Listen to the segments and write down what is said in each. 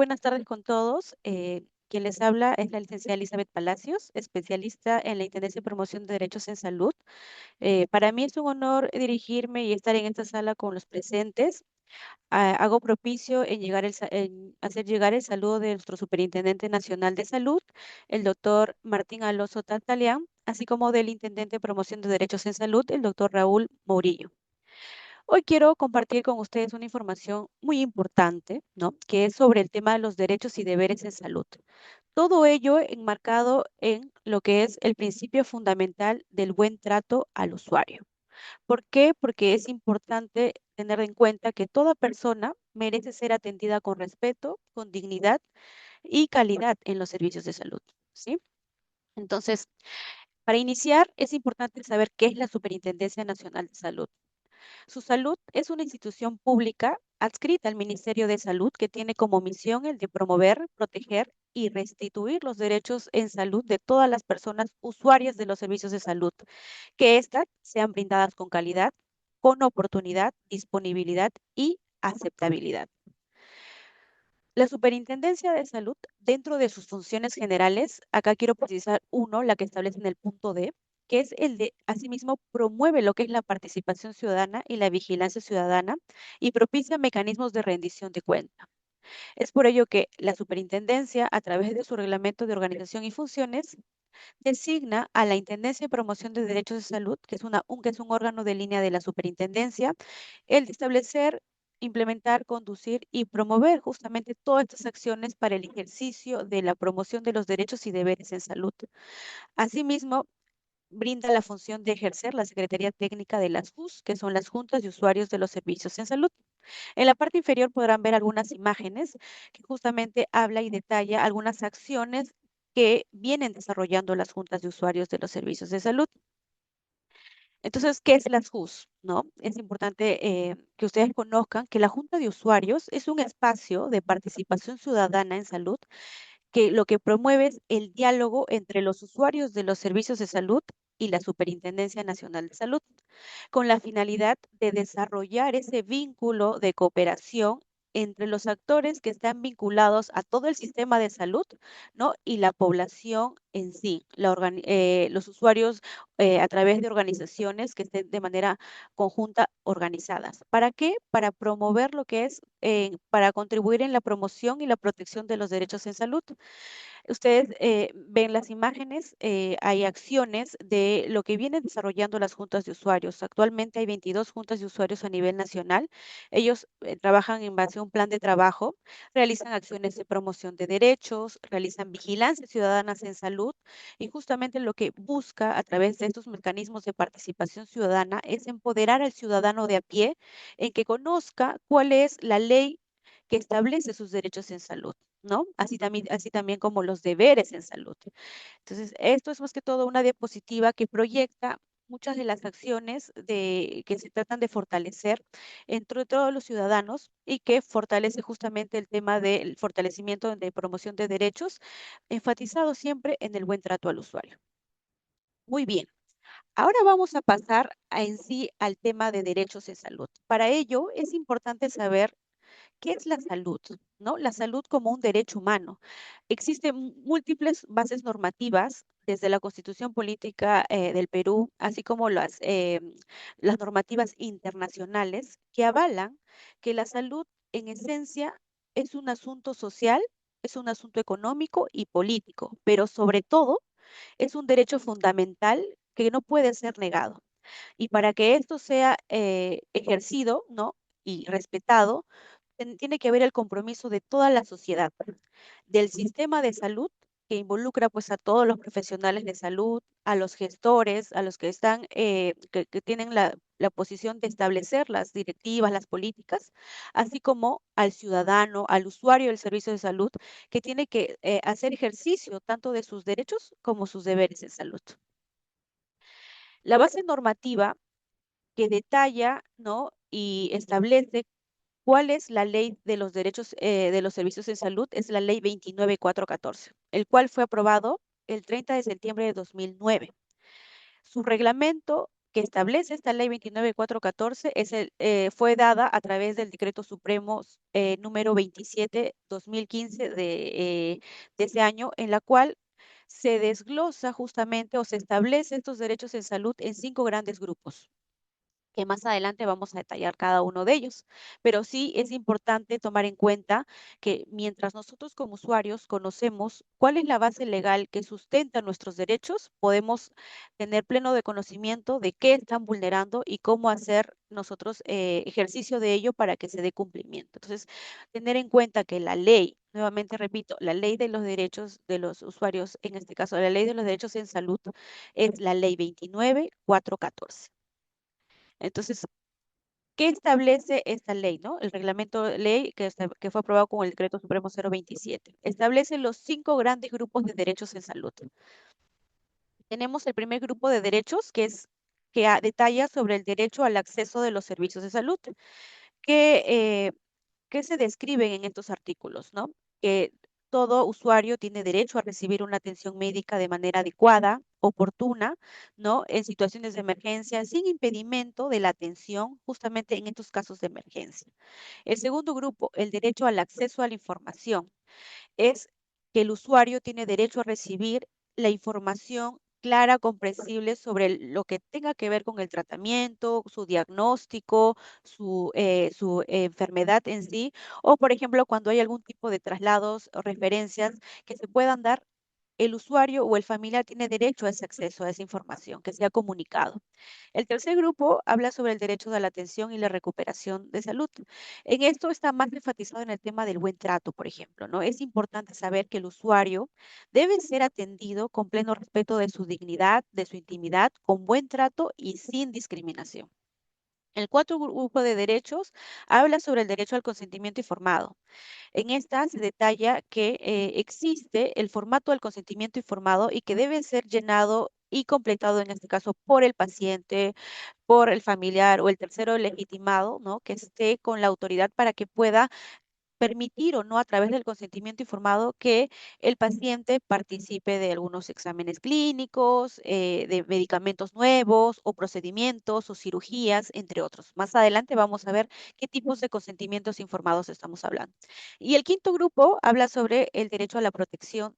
Buenas tardes con todos. Quien les habla es la licenciada Elizabeth Palacios, especialista en la Intendencia y Promoción de Derechos en Salud. Para mí es un honor dirigirme y estar en esta sala con los presentes. Hago propicio en hacer llegar el saludo de nuestro Superintendente Nacional de Salud, el doctor Martín Alonso Tantaleán, así como del Intendente de Promoción de Derechos en Salud, el doctor Raúl Mourillo. Hoy quiero compartir con ustedes una información muy importante, ¿no? Que es sobre el tema de los derechos y deberes en salud. Todo ello enmarcado en lo que es el principio fundamental del buen trato al usuario. ¿Por qué? Porque es importante tener en cuenta que toda persona merece ser atendida con respeto, con dignidad y calidad en los servicios de salud, ¿sí? Entonces, para iniciar, es importante saber qué es la Superintendencia Nacional de Salud. Su Salud es una institución pública adscrita al Ministerio de Salud que tiene como misión el de promover, proteger y restituir los derechos en salud de todas las personas usuarias de los servicios de salud, que éstas sean brindadas con calidad, con oportunidad, disponibilidad y aceptabilidad. La Superintendencia de Salud, dentro de sus funciones generales, acá quiero precisar uno, la que establece en el punto D, que es el de, asimismo, promueve lo que es la participación ciudadana y la vigilancia ciudadana y propicia mecanismos de rendición de cuenta. Es por ello que la Superintendencia, a través de su reglamento de organización y funciones, designa a la Intendencia de Promoción de Derechos de Salud, que es un órgano de línea de la Superintendencia, el de establecer, implementar, conducir y promover justamente todas estas acciones para el ejercicio de la promoción de los derechos y deberes en salud. Asimismo, brinda la función de ejercer la Secretaría Técnica de las JUS, que son las Juntas de Usuarios de los Servicios en Salud. En la parte inferior podrán ver algunas imágenes que justamente habla y detalla algunas acciones que vienen desarrollando las juntas de usuarios de los servicios de salud. Entonces, ¿qué es las JUS? ¿No? Es importante que ustedes conozcan que la Junta de Usuarios es un espacio de participación ciudadana en salud que lo que promueve es el diálogo entre los usuarios de los servicios de salud y la Superintendencia Nacional de Salud, con la finalidad de desarrollar ese vínculo de cooperación entre los actores que están vinculados a todo el sistema de salud, ¿no? Y la población en sí, los usuarios a través de organizaciones que estén de manera conjunta organizadas. ¿Para qué? Para promover lo que es, para contribuir en la promoción y la protección de los derechos en salud. Ustedes ven las imágenes, hay acciones de lo que vienen desarrollando las juntas de usuarios. Actualmente hay 22 juntas de usuarios a nivel nacional. Ellos trabajan en base a un plan de trabajo, realizan acciones de promoción de derechos, realizan vigilancia ciudadanas en salud y justamente lo que busca a través de estos mecanismos de participación ciudadana es empoderar al ciudadano de a pie en que conozca cuál es la ley que establece sus derechos en salud, ¿no? Así también como los deberes en salud. Entonces, esto es más que todo una diapositiva que proyecta muchas de las acciones que se tratan de fortalecer entre todos los ciudadanos y que fortalece justamente el tema del fortalecimiento de promoción de derechos, enfatizado siempre en el buen trato al usuario. Muy bien, ahora vamos a pasar en sí al tema de derechos en salud. Para ello, es importante saber ¿qué es la salud? ¿No? La salud como un derecho humano. Existen múltiples bases normativas desde la Constitución Política del Perú, así como las normativas internacionales que avalan que la salud en esencia es un asunto social, es un asunto económico y político, pero sobre todo es un derecho fundamental que no puede ser negado. Y para que esto sea ejercido, ¿no? Y respetado, tiene que haber el compromiso de toda la sociedad, del sistema de salud, que involucra pues a todos los profesionales de salud, a los gestores, a los que están, que tienen la posición de establecer las directivas, las políticas, así como al ciudadano, al usuario del servicio de salud, que tiene que hacer ejercicio tanto de sus derechos como sus deberes en salud. La base normativa que detalla, ¿no? Y establece cuál es la ley de los derechos de los servicios en salud, es la ley 29414, el cual fue aprobado el 30 de septiembre de 2009. Su reglamento que establece esta ley 29414 fue dada a través del Decreto Supremo número 27/2015 de ese año, en la cual se desglosa justamente o se establece estos derechos en salud en 5 grandes grupos, que más adelante vamos a detallar cada uno de ellos. Pero sí es importante tomar en cuenta que mientras nosotros como usuarios conocemos cuál es la base legal que sustenta nuestros derechos, podemos tener pleno de conocimiento de qué están vulnerando y cómo hacer nosotros ejercicio de ello para que se dé cumplimiento. Entonces, tener en cuenta que la ley, nuevamente repito, la ley de los derechos de los usuarios, en este caso, la ley de los derechos en salud, es la ley 29414. Entonces, ¿qué establece esta ley, no? El reglamento de ley que fue aprobado con el Decreto Supremo 027. Establece los 5 grandes grupos de derechos en salud. Tenemos el primer grupo de derechos, que detalla sobre el derecho al acceso de los servicios de salud, que ¿qué se describen en estos artículos, no? Que todo usuario tiene derecho a recibir una atención médica de manera adecuada, oportuna, ¿no? En situaciones de emergencia, sin impedimento de la atención, justamente en estos casos de emergencia. El segundo grupo, el derecho al acceso a la información, es que el usuario tiene derecho a recibir la información clara, comprensible sobre lo que tenga que ver con el tratamiento, su diagnóstico, su enfermedad en sí, o por ejemplo, cuando hay algún tipo de traslados o referencias que se puedan dar, el usuario o el familiar tiene derecho a ese acceso, a esa información que sea comunicado. El tercer grupo habla sobre el derecho de la atención y la recuperación de salud. En esto está más enfatizado en el tema del buen trato, por ejemplo, ¿no? Es importante saber que el usuario debe ser atendido con pleno respeto de su dignidad, de su intimidad, con buen trato y sin discriminación. El cuarto grupo de derechos habla sobre el derecho al consentimiento informado. En esta se detalla que existe el formato del consentimiento informado y que debe ser llenado y completado, en este caso, por el paciente, por el familiar o el tercero legitimado, ¿no? Que esté con la autoridad para que pueda permitir o no a través del consentimiento informado que el paciente participe de algunos exámenes clínicos, de medicamentos nuevos o procedimientos o cirugías, entre otros. Más adelante vamos a ver qué tipos de consentimientos informados estamos hablando. Y el quinto grupo habla sobre el derecho a la protección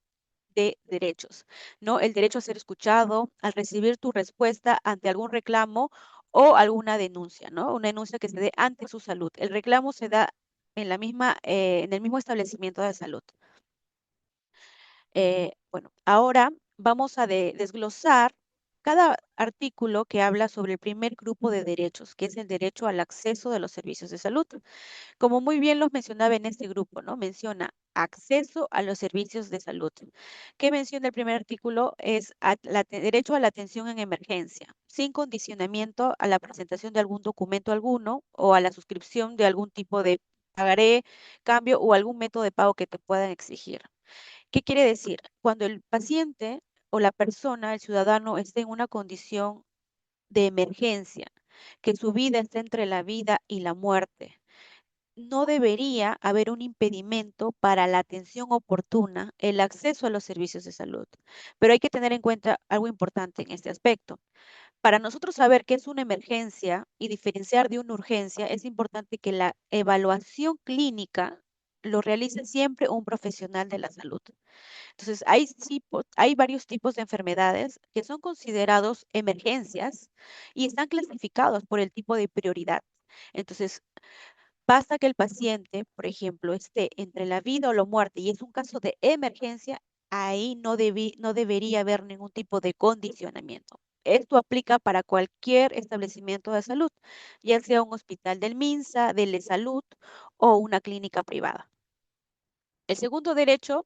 de derechos, ¿no? El derecho a ser escuchado, al recibir tu respuesta ante algún reclamo o alguna denuncia, ¿no? Una denuncia que se dé ante su salud. El reclamo se da en el mismo establecimiento de salud. Bueno, ahora vamos a desglosar cada artículo que habla sobre el primer grupo de derechos, que es el derecho al acceso de los servicios de salud. Como muy bien los mencionaba en este grupo, ¿no? Menciona acceso a los servicios de salud. ¿Qué menciona el primer artículo? Es derecho a la atención en emergencia, sin condicionamiento a la presentación de algún documento alguno o a la suscripción de algún tipo de pagaré, cambio o algún método de pago que te puedan exigir. ¿Qué quiere decir? Cuando el paciente o la persona, el ciudadano, esté en una condición de emergencia, que su vida está entre la vida y la muerte, no debería haber un impedimento para la atención oportuna, el acceso a los servicios de salud. Pero hay que tener en cuenta algo importante en este aspecto. Para nosotros saber qué es una emergencia y diferenciar de una urgencia, es importante que la evaluación clínica lo realice siempre un profesional de la salud. Entonces, hay varios tipos de enfermedades que son considerados emergencias y están clasificados por el tipo de prioridad. Entonces, basta que el paciente, por ejemplo, esté entre la vida o la muerte y es un caso de emergencia, ahí no debería haber ningún tipo de condicionamiento. Esto aplica para cualquier establecimiento de salud, ya sea un hospital del MINSA, del Salud o una clínica privada. El segundo derecho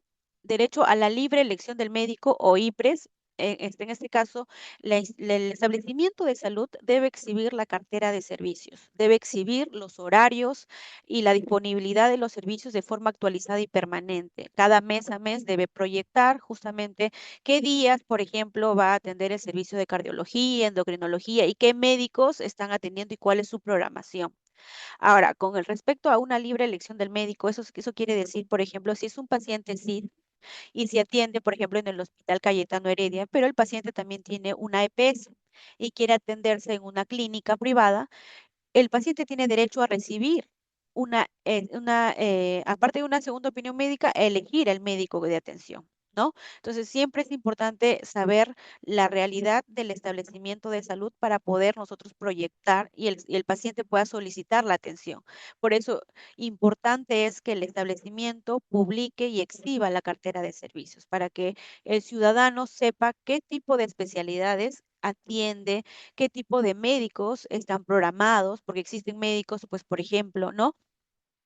a la libre elección del médico o IPRES. En este caso, el establecimiento de salud debe exhibir la cartera de servicios, debe exhibir los horarios y la disponibilidad de los servicios de forma actualizada y permanente. Cada mes a mes debe proyectar justamente qué días, por ejemplo, va a atender el servicio de cardiología, endocrinología y qué médicos están atendiendo y cuál es su programación. Ahora, con el respecto a una libre elección del médico, eso quiere decir, por ejemplo, si es un paciente SID y se atiende, por ejemplo, en el Hospital Cayetano Heredia, pero el paciente también tiene una EPS. y quiere atenderse en una clínica privada, el paciente tiene derecho a recibir aparte de una segunda opinión médica, a elegir el médico de atención, ¿no? Entonces, siempre es importante saber la realidad del establecimiento de salud para poder nosotros proyectar y el paciente pueda solicitar la atención. Por eso, importante es que el establecimiento publique y exhiba la cartera de servicios para que el ciudadano sepa qué tipo de especialidades atiende, qué tipo de médicos están programados, porque existen médicos, pues, por ejemplo, ¿no?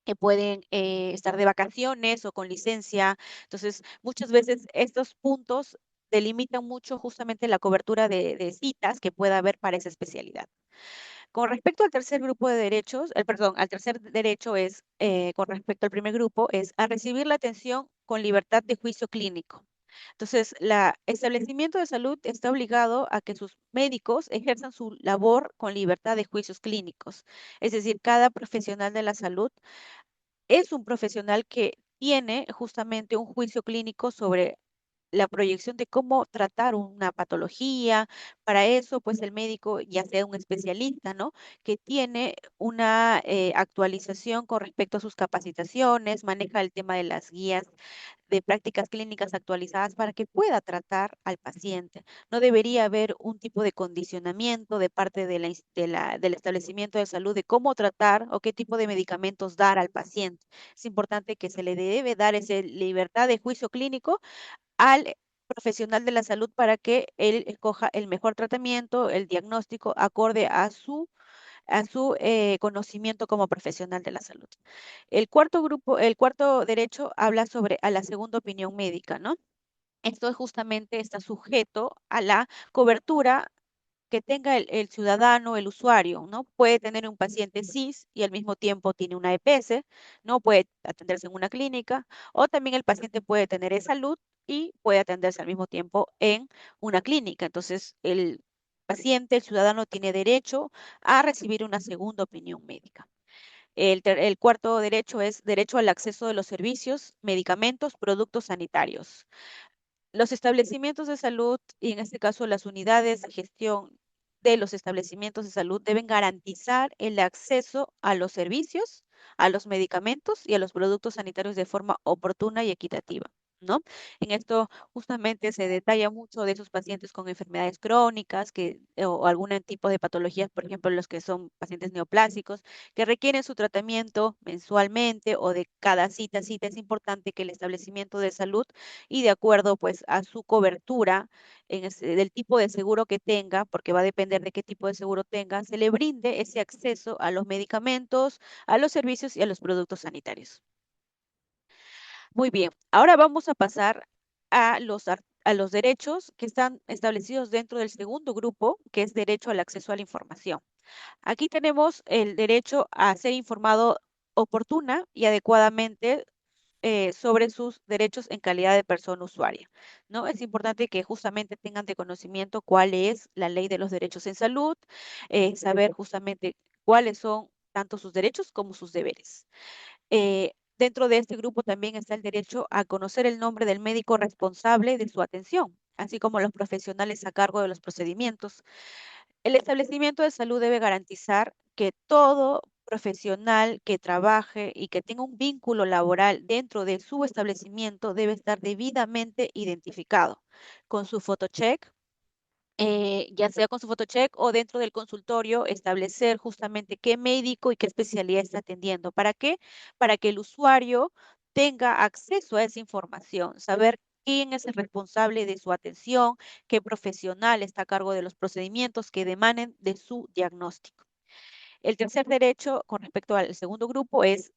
Que pueden estar de vacaciones o con licencia. Entonces, muchas veces estos puntos delimitan mucho justamente la cobertura de citas que pueda haber para esa especialidad. Con respecto al tercer grupo de derechos, perdón, al tercer derecho es, con respecto al primer grupo, es a recibir la atención con libertad de juicio clínico. Entonces, el establecimiento de salud está obligado a que sus médicos ejerzan su labor con libertad de juicios clínicos. Es decir, cada profesional de la salud es un profesional que tiene justamente un juicio clínico sobre la proyección de cómo tratar una patología. Para eso, pues el médico, ya sea un especialista, ¿no? Que tiene una actualización con respecto a sus capacitaciones, maneja el tema de las guías de prácticas clínicas actualizadas para que pueda tratar al paciente. No debería haber un tipo de condicionamiento de parte del establecimiento de salud de cómo tratar o qué tipo de medicamentos dar al paciente. Es importante que se le debe dar esa libertad de juicio clínico al profesional de la salud para que él escoja el mejor tratamiento, el diagnóstico acorde a su conocimiento como profesional de la salud. El cuarto derecho habla sobre a la segunda opinión médica, ¿no? Esto justamente está sujeto a la cobertura que tenga el ciudadano, el usuario, ¿no? Puede tener un paciente CIS y al mismo tiempo tiene una EPS, ¿no? Puede atenderse en una clínica, o también el paciente puede tener salud y puede atenderse al mismo tiempo en una clínica. Entonces, el paciente, el ciudadano, tiene derecho a recibir una segunda opinión médica. El cuarto derecho es derecho al acceso de los servicios, medicamentos, productos sanitarios. Los establecimientos de salud, y en este caso las unidades de gestión de los establecimientos de salud, deben garantizar el acceso a los servicios, a los medicamentos y a los productos sanitarios de forma oportuna y equitativa, ¿no? En esto justamente se detalla mucho de esos pacientes con enfermedades crónicas o algún tipo de patologías, por ejemplo, los que son pacientes neoplásicos, que requieren su tratamiento mensualmente o de cada cita a cita. Es importante que el establecimiento de salud y de acuerdo pues a su cobertura del tipo de seguro que tenga, porque va a depender de qué tipo de seguro tenga, se le brinde ese acceso a los medicamentos, a los servicios y a los productos sanitarios. Muy bien, ahora vamos a pasar a los derechos que están establecidos dentro del segundo grupo, que es derecho al acceso a la información. Aquí tenemos el derecho a ser informado oportuna y adecuadamente sobre sus derechos en calidad de persona usuaria, ¿no? Es importante que justamente tengan de conocimiento cuál es la ley de los derechos en salud, saber justamente cuáles son tanto sus derechos como sus deberes. Dentro de este grupo también está el derecho a conocer el nombre del médico responsable de su atención, así como los profesionales a cargo de los procedimientos. El establecimiento de salud debe garantizar que todo profesional que trabaje y que tenga un vínculo laboral dentro de su establecimiento debe estar debidamente identificado con su photocheck, ya sea con su photocheck o dentro del consultorio, establecer justamente qué médico y qué especialidad está atendiendo. ¿Para qué? Para que el usuario tenga acceso a esa información, saber quién es el responsable de su atención, qué profesional está a cargo de los procedimientos que demanen de su diagnóstico. El tercer derecho con respecto al segundo grupo es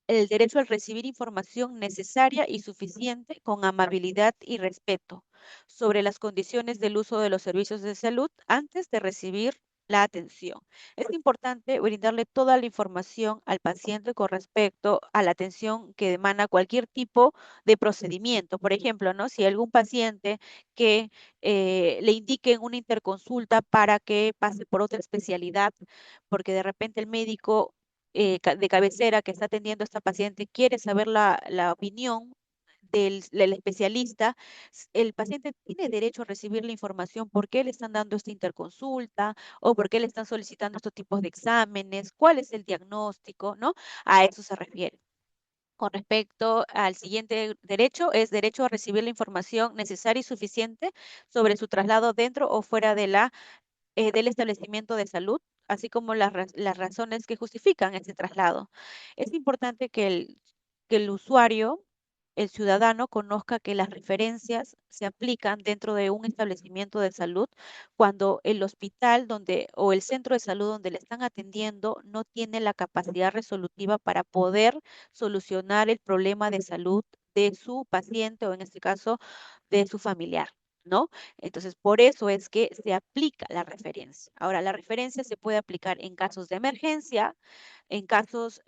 el derecho al recibir información necesaria y suficiente con amabilidad y respeto sobre las condiciones del uso de los servicios de salud antes de recibir la atención. Es importante brindarle toda la información al paciente con respecto a la atención que demanda cualquier tipo de procedimiento. Por ejemplo, ¿no? Si algún paciente que le indiquen una interconsulta para que pase por otra especialidad, porque de repente el médico de cabecera que está atendiendo a esta paciente quiere saber la opinión del especialista, el paciente tiene derecho a recibir la información por qué le están dando esta interconsulta o por qué le están solicitando estos tipos de exámenes, cuál es el diagnóstico, ¿no? A eso se refiere. Con respecto al siguiente derecho, es derecho a recibir la información necesaria y suficiente sobre su traslado dentro o fuera del establecimiento de salud, así como las razones que justifican este traslado. Es importante que el usuario, el ciudadano, conozca que las referencias se aplican dentro de un establecimiento de salud cuando el hospital o el centro de salud donde le están atendiendo no tiene la capacidad resolutiva para poder solucionar el problema de salud de su paciente o en este caso de su familiar, ¿no? Entonces, por eso es que se aplica la referencia. Ahora, la referencia se puede aplicar en casos de emergencia, en casos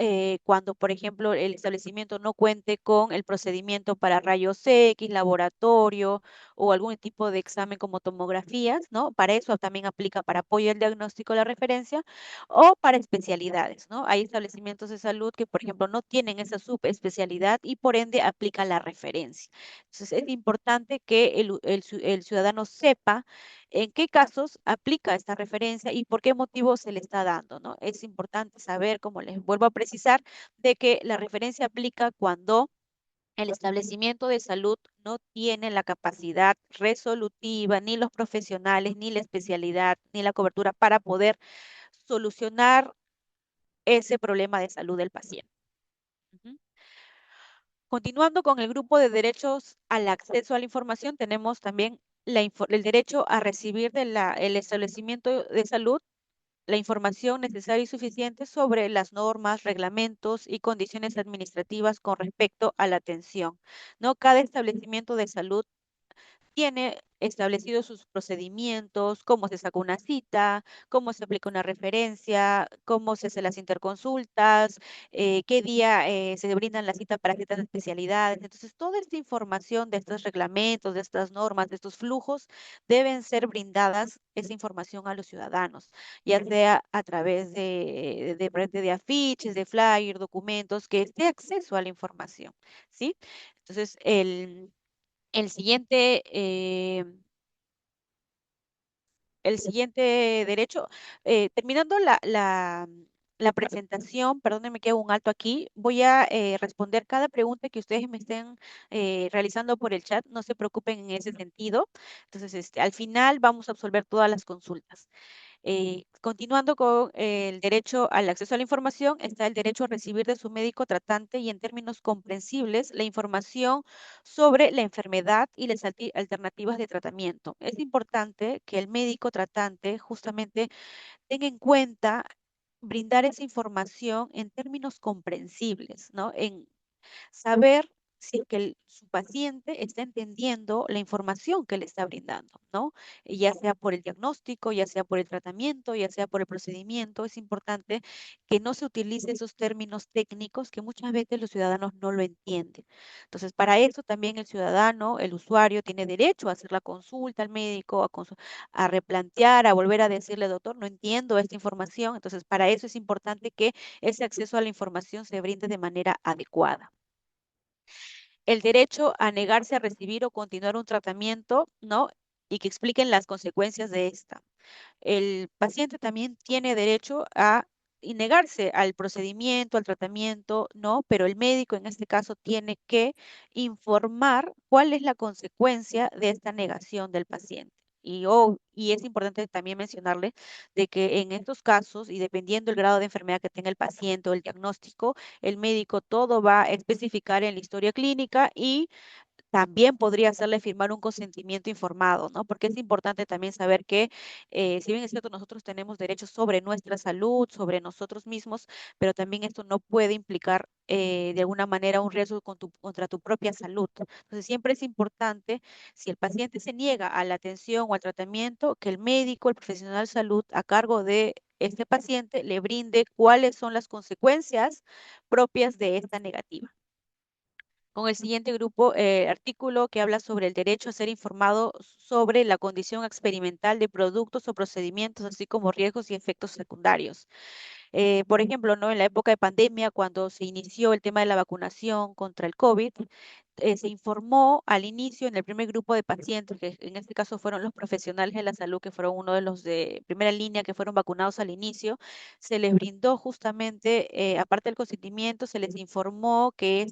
cuando, por ejemplo, el establecimiento no cuente con el procedimiento para rayos X, laboratorio o algún tipo de examen como tomografías, ¿no? Para eso también aplica para apoyo al diagnóstico la referencia o para especialidades, ¿no? Hay establecimientos de salud que, por ejemplo, no tienen esa subespecialidad y por ende aplica la referencia. Entonces, es importante que el ciudadano sepa en qué casos aplica esta referencia y por qué motivo se le está dando, ¿no? Es importante saber, como les vuelvo a precisar, de que la referencia aplica cuando el establecimiento de salud no tiene la capacidad resolutiva, ni los profesionales, ni la especialidad, ni la cobertura para poder solucionar ese problema de salud del paciente. Ujú. Continuando con el grupo de derechos al acceso a la información, tenemos también el derecho a recibir el establecimiento de salud la información necesaria y suficiente sobre las normas, reglamentos y condiciones administrativas con respecto a la atención. ¿No? Cada establecimiento de salud tiene establecidos sus procedimientos, cómo se saca una cita, cómo se aplica una referencia, cómo se hacen las interconsultas, qué día se brindan la cita para ciertas especialidades. Entonces, toda esta información de estos reglamentos, de estas normas, de estos flujos, deben ser brindadas esa información a los ciudadanos, ya sea a través de afiches, de flyers, documentos, que esté acceso a la información, ¿sí? Entonces, el siguiente, el siguiente derecho, terminando la presentación, perdón, me quedo un alto aquí, voy a responder cada pregunta que ustedes me estén realizando por el chat, no se preocupen en ese sentido. Entonces, al final vamos a absolver todas las consultas. Continuando con el derecho al acceso a la información, está el derecho a recibir de su médico tratante y en términos comprensibles la información sobre la enfermedad y las alternativas de tratamiento. Es importante que el médico tratante justamente tenga en cuenta brindar esa información en términos comprensibles, ¿no? Saber si es que su paciente está entendiendo la información que le está brindando, ¿no? Ya sea por el diagnóstico, ya sea por el tratamiento, ya sea por el procedimiento, es importante que no se utilice esos términos técnicos que muchas veces los ciudadanos no lo entienden. Entonces, para eso también el ciudadano, el usuario, tiene derecho a hacer la consulta al médico, a replantear, a volver a decirle, doctor, no entiendo esta información. Entonces, para eso es importante que ese acceso a la información se brinde de manera adecuada. El derecho a negarse a recibir o continuar un tratamiento, ¿no? Y que expliquen las consecuencias de esta. El paciente también tiene derecho a y negarse al procedimiento, al tratamiento, ¿no? Pero el médico en este caso tiene que informar cuál es la consecuencia de esta negación del paciente. Y es importante también mencionarle de que en estos casos, y dependiendo del grado de enfermedad que tenga el paciente o el diagnóstico, el médico todo va a especificar en la historia clínica y también podría hacerle firmar un consentimiento informado, ¿no? Porque es importante también saber que, si bien es cierto, nosotros tenemos derechos sobre nuestra salud, sobre nosotros mismos, pero también esto no puede implicar de alguna manera un riesgo contra tu propia salud. Entonces, siempre es importante, si el paciente se niega a la atención o al tratamiento, que el médico, el profesional de salud a cargo de este paciente le brinde cuáles son las consecuencias propias de esta negativa. Con el siguiente grupo, artículo que habla sobre el derecho a ser informado sobre la condición experimental de productos o procedimientos, así como riesgos y efectos secundarios. Por ejemplo, ¿no? En la época de pandemia, cuando se inició el tema de la vacunación contra el COVID, se informó al inicio en el primer grupo de pacientes, que en este caso fueron los profesionales de la salud, que fueron uno de los de primera línea que fueron vacunados al inicio, se les brindó justamente, aparte del consentimiento, se les informó que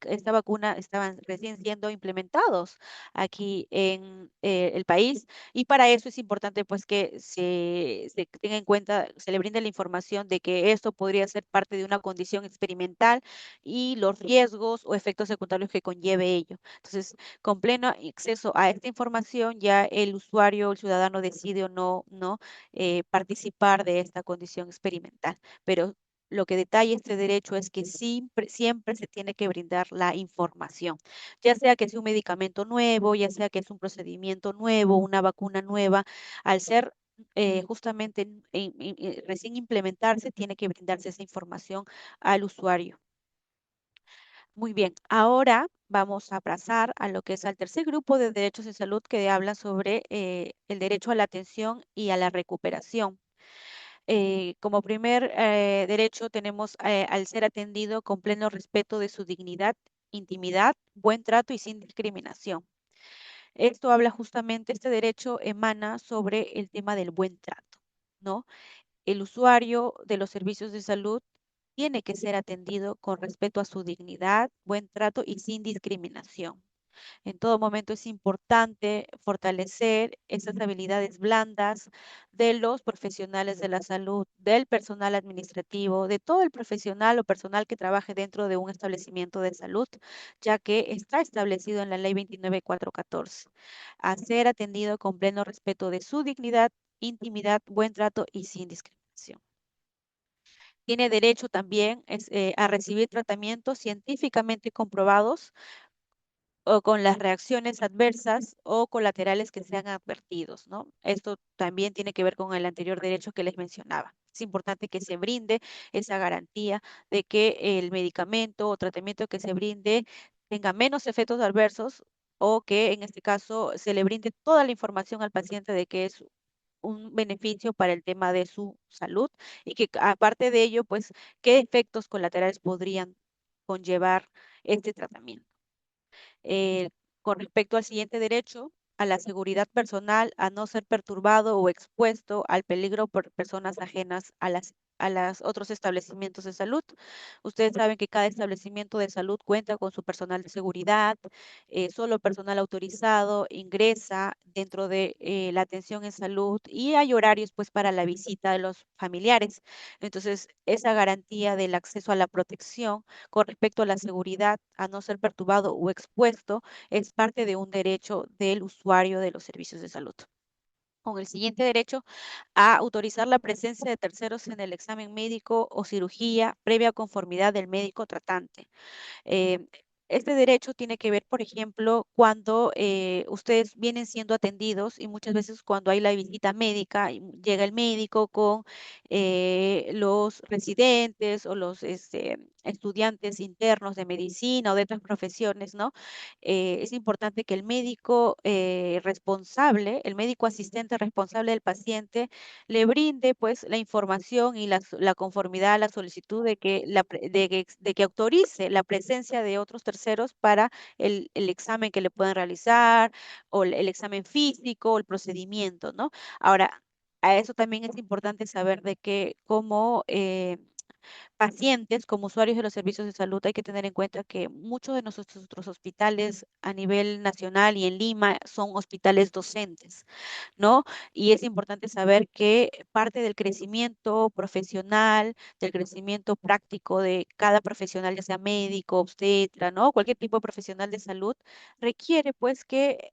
esta vacuna estaban recién siendo implementados aquí en el país, y para eso es importante pues que se tenga en cuenta, se le brinde la información de que esto podría ser parte de una condición experimental y los riesgos o efectos secundarios que conlleve ello. Entonces, con pleno acceso a esta información, ya el usuario, el ciudadano decide o no participar de esta condición experimental. Pero lo que detalla este derecho es que siempre se tiene que brindar la información, ya sea que sea un medicamento nuevo, ya sea que es un procedimiento nuevo, una vacuna nueva, al ser justamente recién implementarse, tiene que brindarse esa información al usuario. Muy bien, ahora vamos a pasar a lo que es al tercer grupo de derechos de salud que habla sobre el derecho a la atención y a la recuperación. Como primer derecho tenemos al ser atendido con pleno respeto de su dignidad, intimidad, buen trato y sin discriminación. Esto habla justamente, este derecho emana sobre el tema del buen trato, ¿no? El usuario de los servicios de salud tiene que ser atendido con respeto a su dignidad, buen trato y sin discriminación. En todo momento es importante fortalecer esas habilidades blandas de los profesionales de la salud, del personal administrativo, de todo el profesional o personal que trabaje dentro de un establecimiento de salud, ya que está establecido en la Ley 29414, a ser atendido con pleno respeto de su dignidad, intimidad, buen trato y sin discriminación. Tiene derecho también a recibir tratamientos científicamente comprobados o con las reacciones adversas o colaterales que sean advertidos, ¿no? Esto también tiene que ver con el anterior derecho que les mencionaba. Es importante que se brinde esa garantía de que el medicamento o tratamiento que se brinde tenga menos efectos adversos o que en este caso se le brinde toda la información al paciente de que es un beneficio para el tema de su salud y que aparte de ello, pues, qué efectos colaterales podrían conllevar este tratamiento. Eh, con respecto al siguiente derecho, a la seguridad personal, a no ser perturbado o expuesto al peligro por personas ajenas a las otros establecimientos de salud. Ustedes saben que cada establecimiento de salud cuenta con su personal de seguridad, solo personal autorizado ingresa dentro de la atención en salud y hay horarios pues para la visita de los familiares. Entonces, esa garantía del acceso a la protección con respecto a la seguridad, a no ser perturbado o expuesto, es parte de un derecho del usuario de los servicios de salud. Con el siguiente derecho a autorizar la presencia de terceros en el examen médico o cirugía previa conformidad del médico tratante. Eh, este derecho tiene que ver, por ejemplo, cuando ustedes vienen siendo atendidos y muchas veces cuando hay la visita médica, y llega el médico con los residentes o los estudiantes internos de medicina o de otras profesiones, ¿no? Es importante que el médico responsable, el médico asistente responsable del paciente, le brinde pues la información y la conformidad a la solicitud de que, de que autorice la presencia de otros terceros para el examen que le puedan realizar o el examen físico o el procedimiento, ¿no? Ahora, a eso también es importante saber de que como pacientes, como usuarios de los servicios de salud, hay que tener en cuenta que muchos de nuestros hospitales a nivel nacional y en Lima son hospitales docentes, ¿no? Y es importante saber que parte del crecimiento profesional, del crecimiento práctico de cada profesional, ya sea médico, obstetra, ¿no? Cualquier tipo de profesional de salud, requiere pues que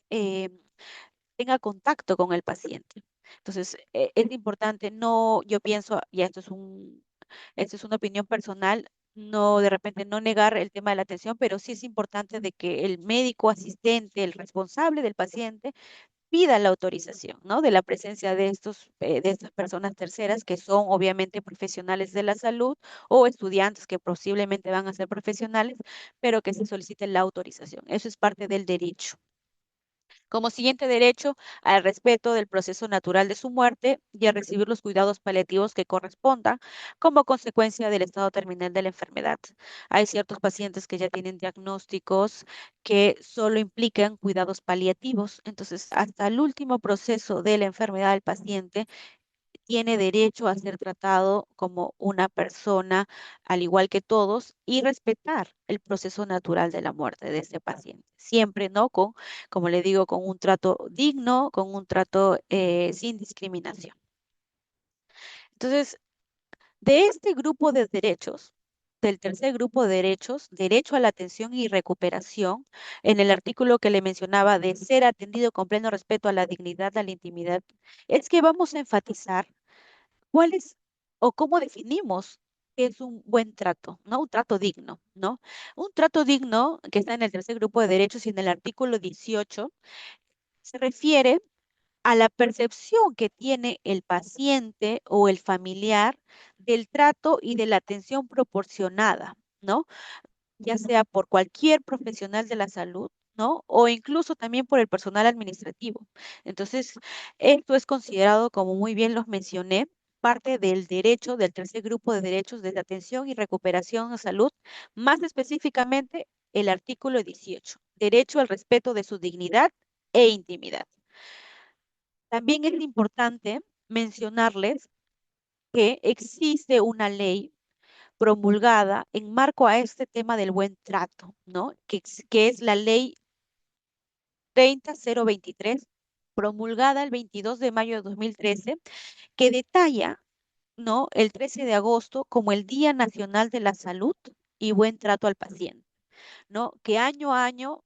tenga contacto con el paciente. Entonces, es importante, no, yo pienso, ya esto es una opinión personal, no, de repente no negar el tema de la atención, pero sí es importante de que el médico asistente, el responsable del paciente, pida la autorización, ¿no? De la presencia de estas personas terceras que son obviamente profesionales de la salud o estudiantes que posiblemente van a ser profesionales, pero que se solicite la autorización. Eso es parte del derecho. Como siguiente derecho, al respeto del proceso natural de su muerte y a recibir los cuidados paliativos que correspondan como consecuencia del estado terminal de la enfermedad. Hay ciertos pacientes que ya tienen diagnósticos que solo implican cuidados paliativos, entonces hasta el último proceso de la enfermedad del paciente tiene derecho a ser tratado como una persona al igual que todos y respetar el proceso natural de la muerte de este paciente. Siempre, ¿no? Como le digo, con un trato digno, con un trato sin discriminación. Entonces, de este grupo de derechos, del tercer grupo de derechos, derecho a la atención y recuperación, en el artículo que le mencionaba de ser atendido con pleno respeto a la dignidad, a la intimidad, es que vamos a enfatizar cuál es o cómo definimos qué es un buen trato, ¿no? Un trato digno, ¿no? Un trato digno, que está en el tercer grupo de derechos y en el artículo 18, se refiere a la percepción que tiene el paciente o el familiar del trato y de la atención proporcionada, ¿no? Ya sea por cualquier profesional de la salud, ¿no? O incluso también por el personal administrativo. Entonces, esto es considerado, como muy bien los mencioné, parte del derecho, del tercer grupo de derechos de atención y recuperación a salud, más específicamente el artículo 18, derecho al respeto de su dignidad e intimidad. También es importante mencionarles que existe una ley promulgada en marco a este tema del buen trato, ¿no? Que es la ley 30023, promulgada el 22 de mayo de 2013, que detalla, ¿no? El 13 de agosto como el Día Nacional de la Salud y Buen Trato al Paciente, ¿no? Que año a año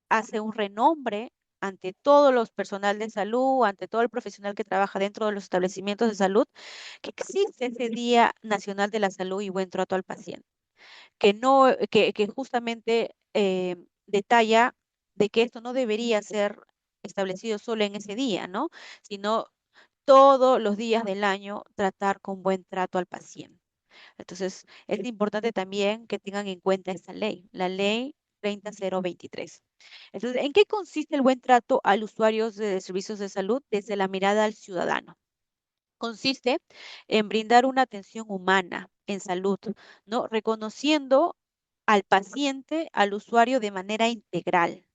hace un renombre ante todos los personal de salud, ante todo el profesional que trabaja dentro de los establecimientos de salud, que existe ese Día Nacional de la Salud y Buen Trato al Paciente. Que no, que justamente detalla de que esto no debería ser establecido solo en ese día, ¿no? Sino todos los días del año tratar con buen trato al paciente. Entonces, es importante también que tengan en cuenta esta ley, la ley 30023. Entonces, ¿en qué consiste el buen trato al usuario de servicios de salud desde la mirada al ciudadano? Consiste en brindar una atención humana en salud, ¿no? Reconociendo al paciente, al usuario de manera integral,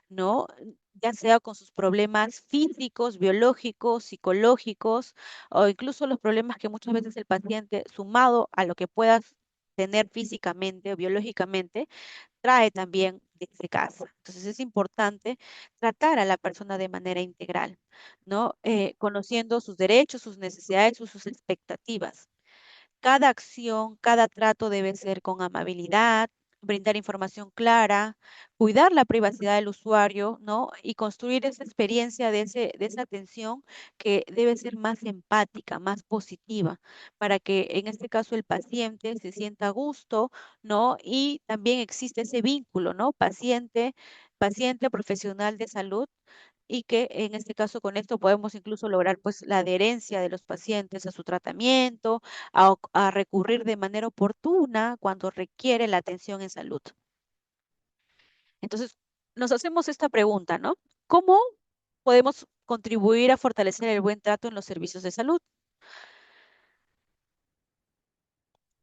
¿no? Ya sea con sus problemas físicos, biológicos, psicológicos, o incluso los problemas que muchas veces el paciente, sumado a lo que puedas tener físicamente o biológicamente, trae también desde casa. Entonces es importante tratar a la persona de manera integral, ¿no? Conociendo sus derechos, sus necesidades, sus expectativas. Cada acción, cada trato debe ser con amabilidad, brindar información clara, cuidar la privacidad del usuario, ¿no? Y construir esa experiencia de esa atención que debe ser más empática, más positiva, para que en este caso el paciente se sienta a gusto, ¿no? Y también existe ese vínculo, ¿no? Paciente profesional de salud y que en este caso con esto podemos incluso lograr pues la adherencia de los pacientes a su tratamiento, a recurrir de manera oportuna cuando requiere la atención en salud. Entonces, nos hacemos esta pregunta, ¿no? ¿Cómo podemos contribuir a fortalecer el buen trato en los servicios de salud?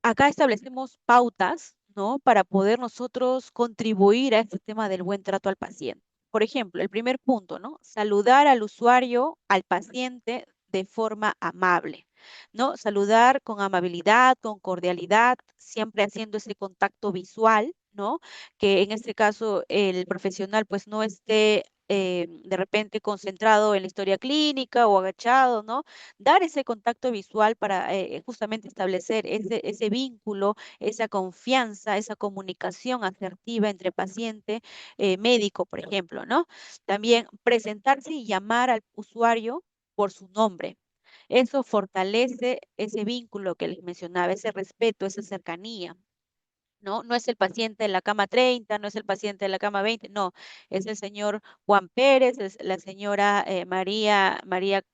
Acá establecemos pautas, ¿no? Para poder nosotros contribuir a este tema del buen trato al paciente. Por ejemplo, el primer punto, ¿no? Saludar al usuario, al paciente de forma amable, ¿no? Saludar con amabilidad, con cordialidad, siempre haciendo ese contacto visual, ¿no? Que en este caso el profesional pues no esté de repente concentrado en la historia clínica o agachado, ¿no? Dar ese contacto visual para justamente establecer ese vínculo, esa confianza, esa comunicación asertiva entre paciente, médico, por ejemplo, ¿no? También presentarse y llamar al usuario por su nombre. Eso fortalece ese vínculo que les mencionaba, ese respeto, esa cercanía. ¿No? No es el paciente de la cama 30, no es el paciente de la cama 20, no, es el señor Juan Pérez, es la señora María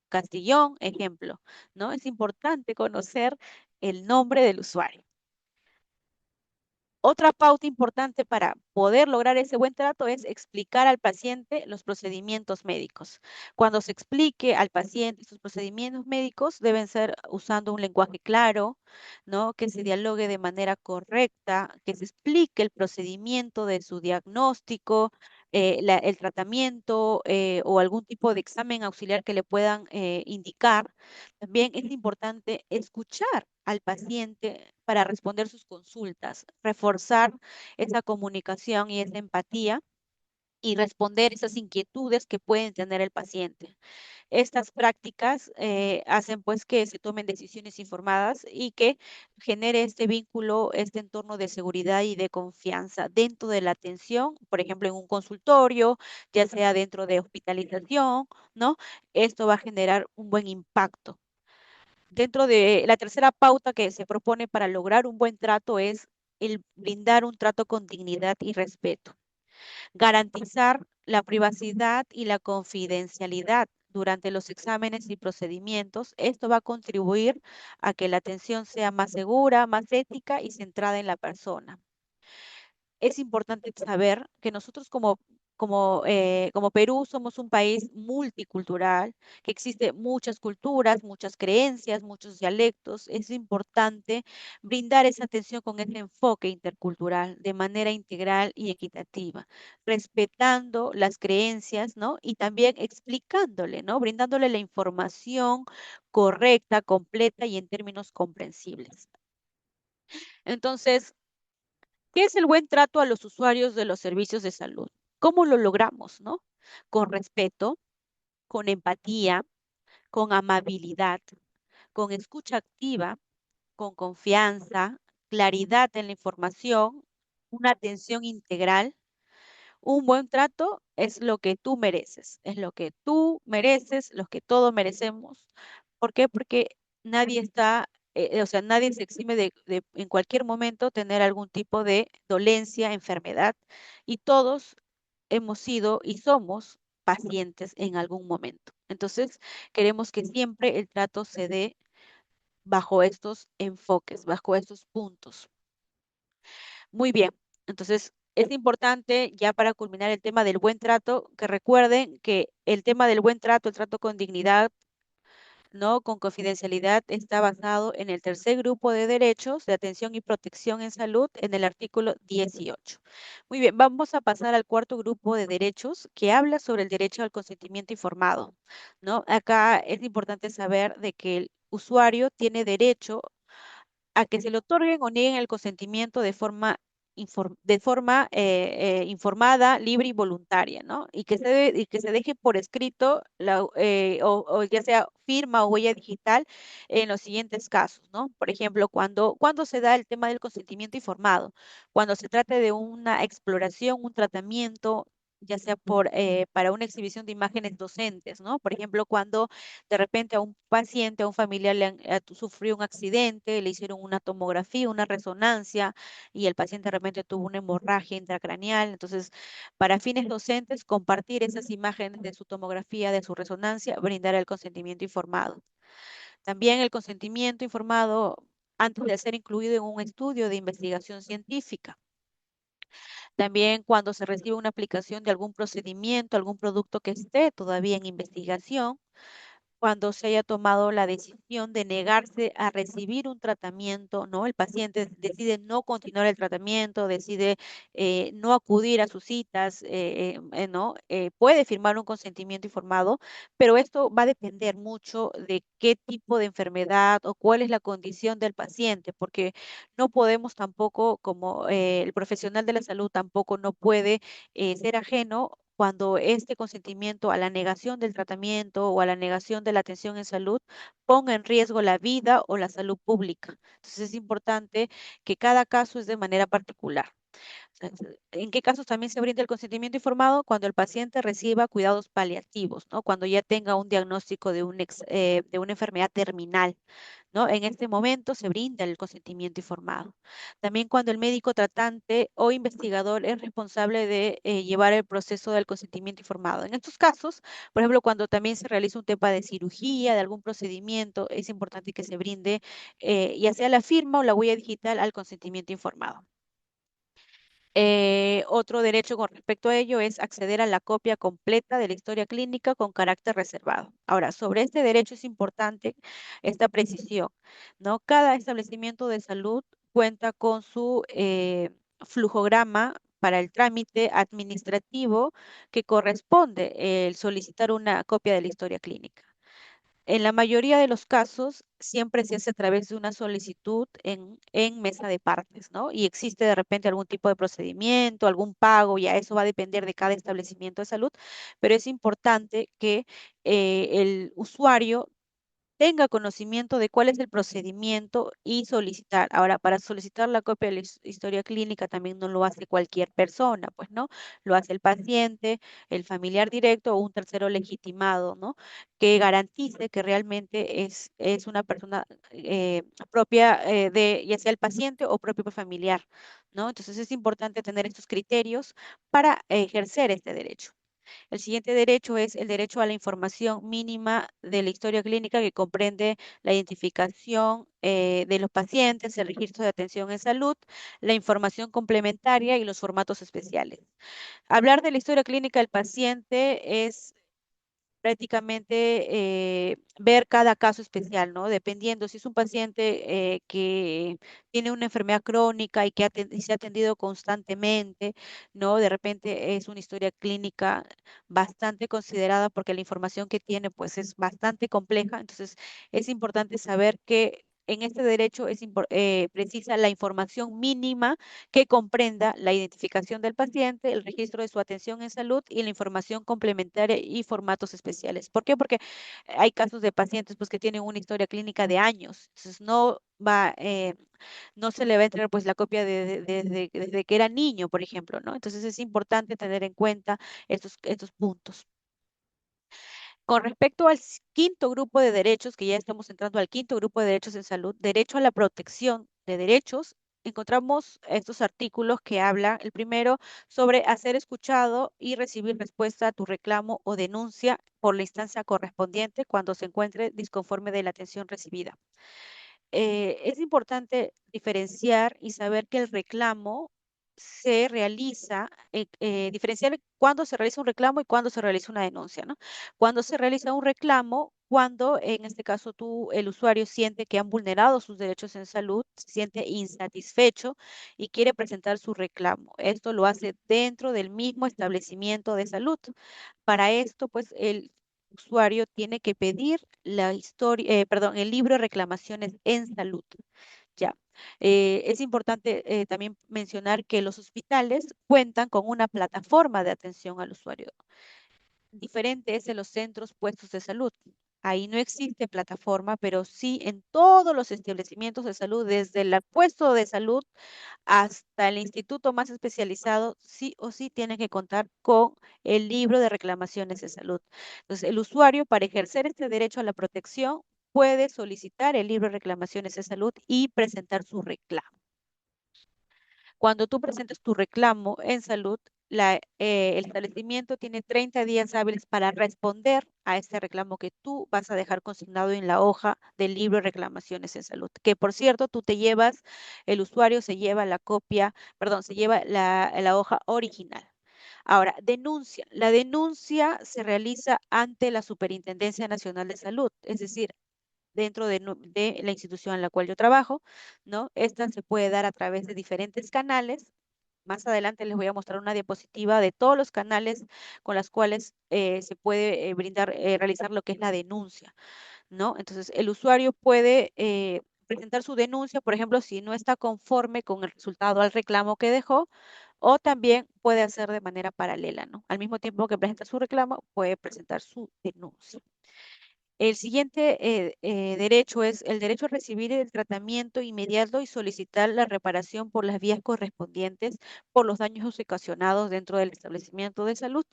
Castillón, ejemplo, ¿no? Es importante conocer el nombre del usuario. Otra pauta importante para poder lograr ese buen trato es explicar al paciente los procedimientos médicos. Cuando se explique al paciente sus procedimientos médicos, deben ser usando un lenguaje claro, ¿no? Que se dialogue de manera correcta, que se explique el procedimiento de su diagnóstico, el tratamiento o algún tipo de examen auxiliar que le puedan indicar. También es importante escuchar al paciente para responder sus consultas, reforzar esa comunicación y esa empatía y responder esas inquietudes que pueden tener el paciente. Estas prácticas hacen pues que se tomen decisiones informadas y que genere este vínculo, este entorno de seguridad y de confianza dentro de la atención, por ejemplo, en un consultorio, ya sea dentro de hospitalización, ¿no? Esto va a generar un buen impacto. Dentro de la tercera pauta que se propone para lograr un buen trato es el brindar un trato con dignidad y respeto, garantizar la privacidad y la confidencialidad durante los exámenes y procedimientos. Esto va a contribuir a que la atención sea más segura, más ética y centrada en la persona. Es importante saber que nosotros como Perú somos un país multicultural, que existe muchas culturas, muchas creencias, muchos dialectos. Es importante brindar esa atención con ese enfoque intercultural de manera integral y equitativa, respetando las creencias, ¿no? Y también explicándole, ¿no? Brindándole la información correcta, completa y en términos comprensibles. Entonces, ¿qué es el buen trato a los usuarios de los servicios de salud? ¿Cómo lo logramos, no? Con respeto, con empatía, con amabilidad, con escucha activa, con confianza, claridad en la información, una atención integral. Un buen trato es lo que tú mereces, es lo que tú mereces, lo que todos merecemos. ¿Por qué? Porque nadie está, o sea, nadie se exime de en cualquier momento tener algún tipo de dolencia, enfermedad, y todos hemos sido y somos pacientes en algún momento. Entonces, queremos que siempre el trato se dé bajo estos enfoques, bajo estos puntos. Muy bien. Entonces, es importante ya para culminar el tema del buen trato, que recuerden que el tema del buen trato, el trato con dignidad, ¿no? Con confidencialidad, está basado en el tercer grupo de derechos de atención y protección en salud en el artículo 18. Muy bien, vamos a pasar al cuarto grupo de derechos que habla sobre el derecho al consentimiento informado, ¿no? Acá es importante saber de que el usuario tiene derecho a que se le otorguen o nieguen el consentimiento de forma informada, libre y voluntaria, ¿no? Y que se deje por escrito o ya sea firma o huella digital en los siguientes casos, ¿no? Por ejemplo, cuando se da el tema del consentimiento informado, cuando se trata de una exploración, un tratamiento, ya sea para una exhibición de imágenes docentes, ¿no? Por ejemplo, cuando de repente a un paciente, a un familiar sufrió un accidente, le hicieron una tomografía, una resonancia y el paciente de repente tuvo una hemorragia intracraneal. Entonces, para fines docentes, compartir esas imágenes de su tomografía, de su resonancia, brindar el consentimiento informado. También el consentimiento informado antes de ser incluido en un estudio de investigación científica. También cuando se recibe una aplicación de algún procedimiento, algún producto que esté todavía en investigación, cuando se haya tomado la decisión de negarse a recibir un tratamiento, ¿no? El paciente decide no continuar el tratamiento, decide no acudir a sus citas, ¿no? Puede firmar un consentimiento informado, pero esto va a depender mucho de qué tipo de enfermedad o cuál es la condición del paciente, porque no podemos tampoco, como el profesional de la salud tampoco no puede ser ajeno cuando este consentimiento a la negación del tratamiento o a la negación de la atención en salud ponga en riesgo la vida o la salud pública. Entonces es importante que cada caso es de manera particular. O sea, ¿en qué casos también se brinda el consentimiento informado? Cuando el paciente reciba cuidados paliativos, ¿no? Cuando ya tenga un diagnóstico de una enfermedad terminal, ¿no? En este momento se brinda el consentimiento informado. También cuando el médico tratante o investigador es responsable de llevar el proceso del consentimiento informado. En estos casos, por ejemplo, cuando también se realiza un tema de cirugía, de algún procedimiento, es importante que se brinde ya sea la firma o la huella digital al consentimiento informado. Otro derecho con respecto a ello es acceder a la copia completa de la historia clínica con carácter reservado. Ahora, sobre este derecho es importante esta precisión, ¿no? Cada establecimiento de salud cuenta con su flujograma para el trámite administrativo que corresponde el solicitar una copia de la historia clínica. En la mayoría de los casos, siempre se hace a través de una solicitud en mesa de partes, ¿no? Y existe de repente algún tipo de procedimiento, algún pago, ya eso va a depender de cada establecimiento de salud, pero es importante que el usuario tenga conocimiento de cuál es el procedimiento y solicitar. Ahora, para solicitar la copia de la historia clínica también no lo hace cualquier persona, pues, ¿no? Lo hace el paciente, el familiar directo o un tercero legitimado, ¿no? Que garantice que realmente es una persona propia de, ya sea el paciente o propio familiar, ¿no? Entonces es importante tener estos criterios para ejercer este derecho. El siguiente derecho es el derecho a la información mínima de la historia clínica que comprende la identificación de los pacientes, el registro de atención en salud, la información complementaria y los formatos especiales. Hablar de la historia clínica del paciente es prácticamente ver cada caso especial, ¿no? Dependiendo si es un paciente que tiene una enfermedad crónica y que y se ha atendido constantemente, ¿no? De repente es una historia clínica bastante considerada porque la información que tiene pues es bastante compleja, entonces es importante saber que en este derecho es precisa la información mínima que comprenda la identificación del paciente, el registro de su atención en salud y la información complementaria y formatos especiales. ¿Por qué? Porque hay casos de pacientes pues, que tienen una historia clínica de años, entonces no se le va a entregar pues la copia desde que era niño, por ejemplo, ¿no? Entonces es importante tener en cuenta estos puntos. Con respecto al quinto grupo de derechos, que ya estamos entrando al quinto grupo de derechos en salud, derecho a la protección de derechos, encontramos estos artículos que hablan, el primero, sobre hacer escuchado y recibir respuesta a tu reclamo o denuncia por la instancia correspondiente cuando se encuentre disconforme de la atención recibida. Es importante diferenciar y saber que el reclamo se realiza, diferenciar cuándo se realiza un reclamo y cuándo se realiza una denuncia, ¿no? Cuando se realiza un reclamo, cuando en este caso el usuario siente que han vulnerado sus derechos en salud, se siente insatisfecho y quiere presentar su reclamo. Esto lo hace dentro del mismo establecimiento de salud. Para esto, pues, el usuario tiene que pedir perdón, el libro de reclamaciones en salud. Ya. Es importante también mencionar que los hospitales cuentan con una plataforma de atención al usuario. Diferente es en los centros puestos de salud. Ahí no existe plataforma, pero sí en todos los establecimientos de salud, desde el puesto de salud hasta el instituto más especializado, sí o sí tiene que contar con el libro de reclamaciones de salud. Entonces, el usuario, para ejercer este derecho a la protección, puede solicitar el libro de reclamaciones de salud y presentar su reclamo. Cuando tú presentes tu reclamo en salud, el establecimiento tiene 30 días hábiles para responder a este reclamo que tú vas a dejar consignado en la hoja del libro de reclamaciones en salud. Que por cierto, el usuario se lleva la copia, perdón, se lleva la hoja original. Ahora, denuncia. La denuncia se realiza ante la Superintendencia Nacional de Salud, es decir, dentro de la institución en la cual yo trabajo, ¿no? Esta se puede dar a través de diferentes canales. Más adelante les voy a mostrar una diapositiva de todos los canales con las cuales se puede realizar lo que es la denuncia, ¿no? Entonces, el usuario puede presentar su denuncia, por ejemplo, si no está conforme con el resultado al reclamo que dejó, o también puede hacer de manera paralela, ¿no? Al mismo tiempo que presenta su reclamo, puede presentar su denuncia. El siguiente derecho es el derecho a recibir el tratamiento inmediato y solicitar la reparación por las vías correspondientes por los daños ocasionados dentro del establecimiento de salud.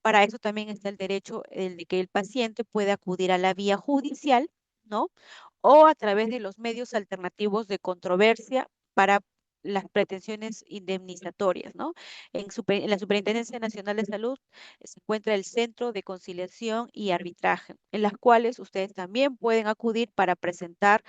Para eso también está el derecho de que el paciente puede acudir a la vía judicial, ¿no? O a través de los medios alternativos de controversia para las pretensiones indemnizatorias, ¿no? En la Superintendencia Nacional de Salud se encuentra el Centro de Conciliación y Arbitraje, en las cuales ustedes también pueden acudir para presentar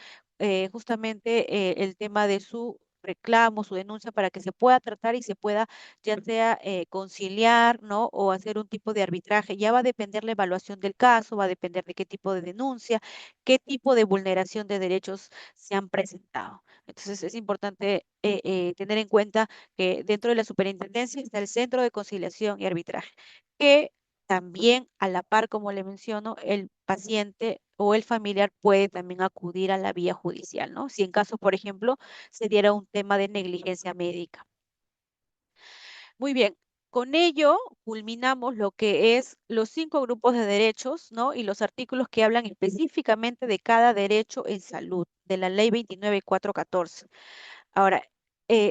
justamente el tema de su reclamo, su denuncia para que se pueda tratar y se pueda ya sea conciliar, ¿no? O hacer un tipo de arbitraje. Ya va a depender la evaluación del caso, va a depender de qué tipo de denuncia, qué tipo de vulneración de derechos se han presentado. Entonces es importante tener en cuenta que dentro de la superintendencia está el Centro de Conciliación y Arbitraje, que también a la par, como le menciono, el paciente o el familiar puede también acudir a la vía judicial, ¿no? Si en caso, por ejemplo, se diera un tema de negligencia médica. Muy bien, con ello culminamos lo que es los 5 grupos de derechos, ¿no? Y los artículos que hablan específicamente de cada derecho en salud, de la Ley 29.414. Ahora,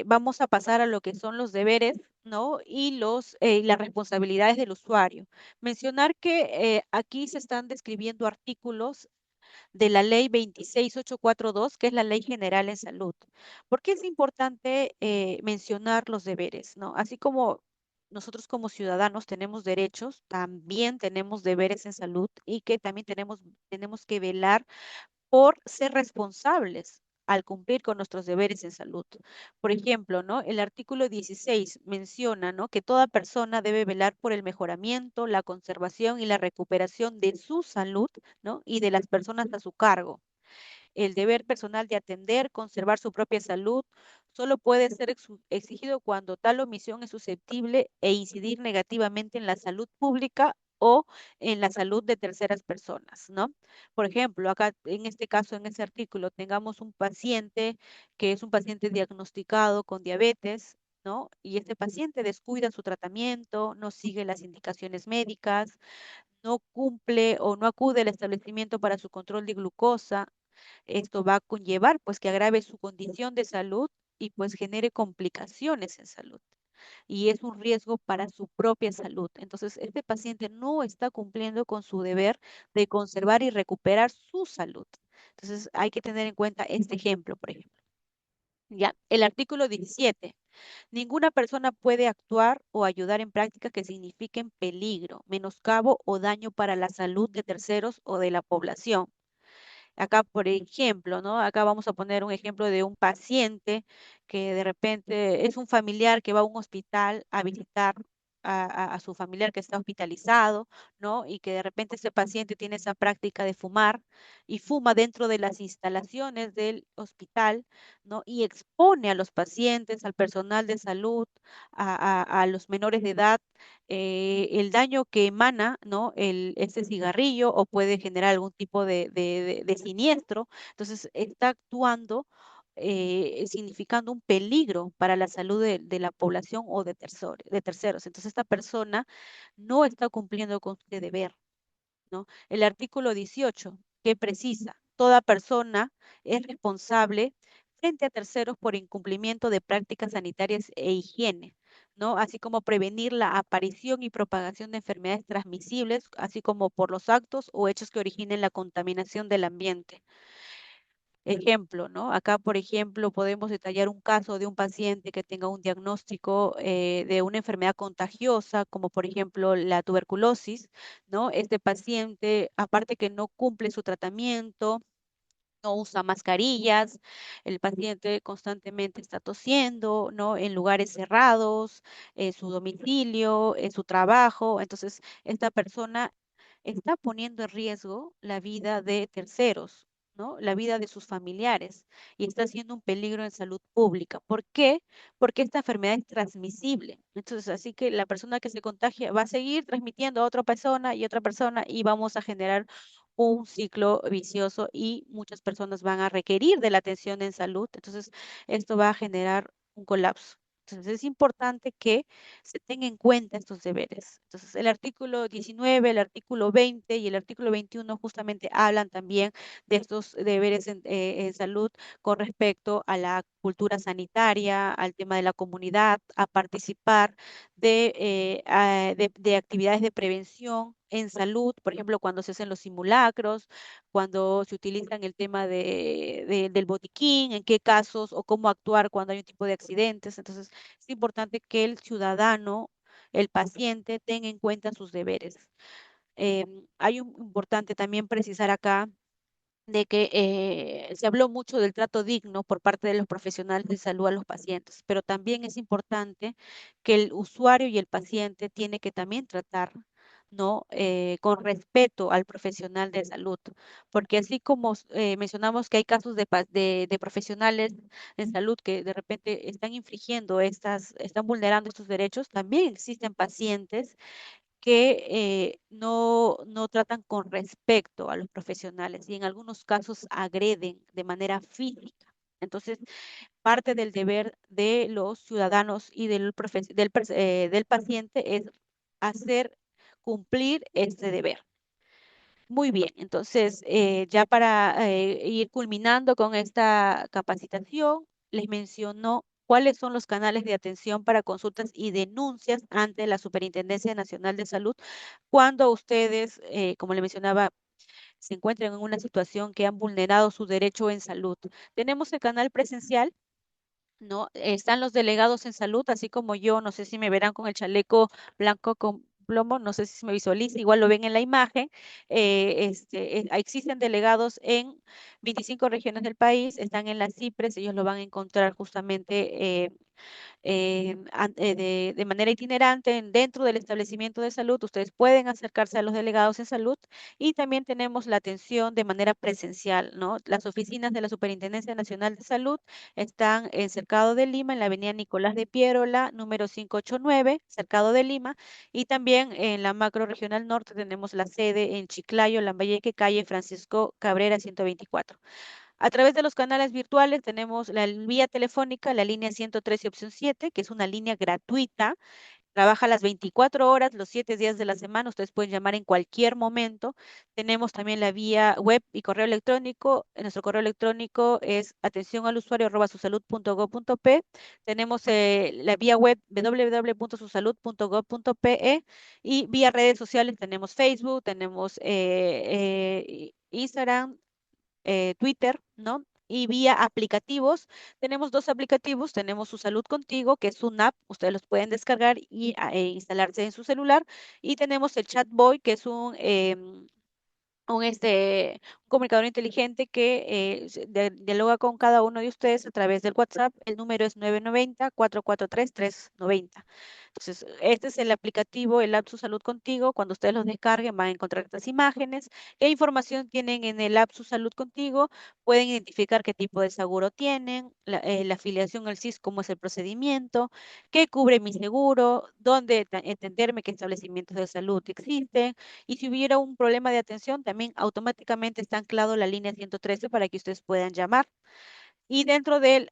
vamos a pasar a lo que son los deberes, ¿no? Y las responsabilidades del usuario. Mencionar que aquí se están describiendo artículos de la ley 26842, que es la ley general en salud. ¿Por qué es importante mencionar los deberes, ¿no? Así como nosotros como ciudadanos tenemos derechos, también tenemos deberes en salud y que también tenemos que velar por ser responsables al cumplir con nuestros deberes en salud. Por ejemplo, ¿no? El artículo 16 menciona, ¿no? Que toda persona debe velar por el mejoramiento, la conservación y la recuperación de su salud, ¿no? Y de las personas a su cargo. El deber personal de atender, conservar su propia salud, solo puede ser exigido cuando tal omisión es susceptible e incidir negativamente en la salud pública o en la salud de terceras personas, ¿no? Por ejemplo, acá en este caso, en ese artículo, tengamos un paciente que es un paciente diagnosticado con diabetes, ¿no? Y este paciente descuida su tratamiento, no sigue las indicaciones médicas, no cumple o no acude al establecimiento para su control de glucosa. Esto va a conllevar pues que agrave su condición de salud y pues genere complicaciones en salud. Y es un riesgo para su propia salud. Entonces, este paciente no está cumpliendo con su deber de conservar y recuperar su salud. Entonces, hay que tener en cuenta este ejemplo, por ejemplo. Ya, el artículo 17. Ninguna persona puede actuar o ayudar en prácticas que signifiquen peligro, menoscabo o daño para la salud de terceros o de la población. Acá, por ejemplo, ¿no? Acá vamos a poner un ejemplo de un paciente que de repente es un familiar que va a un hospital a visitar a su familiar que está hospitalizado, ¿no? Y que de repente ese paciente tiene esa práctica de fumar y fuma dentro de las instalaciones del hospital, ¿no? Y expone a los pacientes, al personal de salud, a los menores de edad, el daño que emana, ¿no? Este cigarrillo o puede generar algún tipo de siniestro. Entonces, está actuando, significando un peligro para la salud de la población o de terceros. Entonces, esta persona no está cumpliendo con su deber, ¿no? El artículo 18, que precisa, toda persona es responsable frente a terceros por incumplimiento de prácticas sanitarias e higiene, ¿no? Así como prevenir la aparición y propagación de enfermedades transmisibles, así como por los actos o hechos que originen la contaminación del ambiente. Ejemplo, ¿no? Acá, por ejemplo, podemos detallar un caso de un paciente que tenga un diagnóstico de una enfermedad contagiosa, como por ejemplo la tuberculosis, ¿no? Este paciente, aparte que no cumple su tratamiento, no usa mascarillas, el paciente constantemente está tosiendo, ¿no? En lugares cerrados, en su domicilio, en su trabajo. Entonces, esta persona está poniendo en riesgo la vida de terceros, ¿no? La vida de sus familiares y está siendo un peligro en salud pública. ¿Por qué? Porque esta enfermedad es transmisible. Entonces, así que la persona que se contagia va a seguir transmitiendo a otra persona y vamos a generar un ciclo vicioso y muchas personas van a requerir de la atención en salud. Entonces, esto va a generar un colapso. Entonces, es importante que se tengan en cuenta estos deberes. Entonces, el artículo 19, el artículo 20 y el artículo 21 justamente hablan también de estos deberes en salud con respecto a la cultura sanitaria, al tema de la comunidad, a participar de actividades de prevención en salud, por ejemplo, cuando se hacen los simulacros, cuando se utilizan el tema del botiquín, en qué casos o cómo actuar cuando hay un tipo de accidentes. Entonces, es importante que el ciudadano, el paciente, tenga en cuenta sus deberes. Hay un importante también precisar acá de que se habló mucho del trato digno por parte de los profesionales de salud a los pacientes, pero también es importante que el usuario y el paciente tiene que también tratar, ¿no? Con respeto al profesional de salud, porque así como mencionamos que hay casos de profesionales en salud que de repente están infringiendo están vulnerando estos derechos, también existen pacientes que no tratan con respeto a los profesionales y en algunos casos agreden de manera física. Entonces, parte del deber de los ciudadanos y del paciente es hacer cumplir este deber. Muy bien, entonces ya para ir culminando con esta capacitación, les menciono cuáles son los canales de atención para consultas y denuncias ante la Superintendencia Nacional de Salud cuando ustedes, como le mencionaba, se encuentran en una situación que han vulnerado su derecho en salud. Tenemos el canal presencial, ¿no? Están los delegados en salud, así como yo, no sé si me verán con el chaleco blanco con plomo, no sé si se me visualiza, igual lo ven en la imagen. Existen delegados en 25 regiones del país, están en las CIPRES, ellos lo van a encontrar justamente de manera itinerante dentro del establecimiento de salud. Ustedes pueden acercarse a los delegados en salud y también tenemos la atención de manera presencial, ¿no? Las oficinas de la Superintendencia Nacional de Salud están en Cercado de Lima, en la avenida Nicolás de Piérola, número 589, Cercado de Lima, y también en la macro regional norte tenemos la sede en Chiclayo, Lambayeque, calle Francisco Cabrera 124. A través de los canales virtuales tenemos la vía telefónica, la línea 113 opción 7, que es una línea gratuita, trabaja las 24 horas, los 7 días de la semana, ustedes pueden llamar en cualquier momento. Tenemos también la vía web y correo electrónico. Nuestro correo electrónico es atención al usuario @susalud.gov.p. Tenemos la vía web www.susalud.gov.pe y vía redes sociales tenemos Facebook, tenemos Instagram, Twitter, ¿no? Y vía aplicativos, tenemos dos aplicativos, tenemos Su Salud Contigo, que es un app, ustedes los pueden descargar y instalarse en su celular, y tenemos el Chatboy, que es un comunicador inteligente que dialoga con cada uno de ustedes a través del WhatsApp. El número es 990-443-390. Entonces, este es el aplicativo, el app Su Salud Contigo. Cuando ustedes lo descarguen, van a encontrar estas imágenes. ¿Qué información tienen en el app Su Salud Contigo? Pueden identificar qué tipo de seguro tienen, la afiliación al SIS, cómo es el procedimiento, qué cubre mi seguro, dónde entenderme qué establecimientos de salud existen, y si hubiera un problema de atención, también automáticamente está anclado la línea 113 para que ustedes puedan llamar. Y dentro del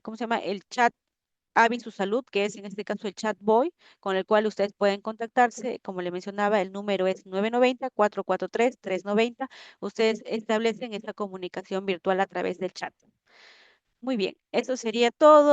¿cómo se llama? El chat Avi Su Salud, que es en este caso el chat boy, con el cual ustedes pueden contactarse. Como le mencionaba, el número es 990-443-390. Ustedes establecen esta comunicación virtual a través del chat. Muy bien, eso sería todo.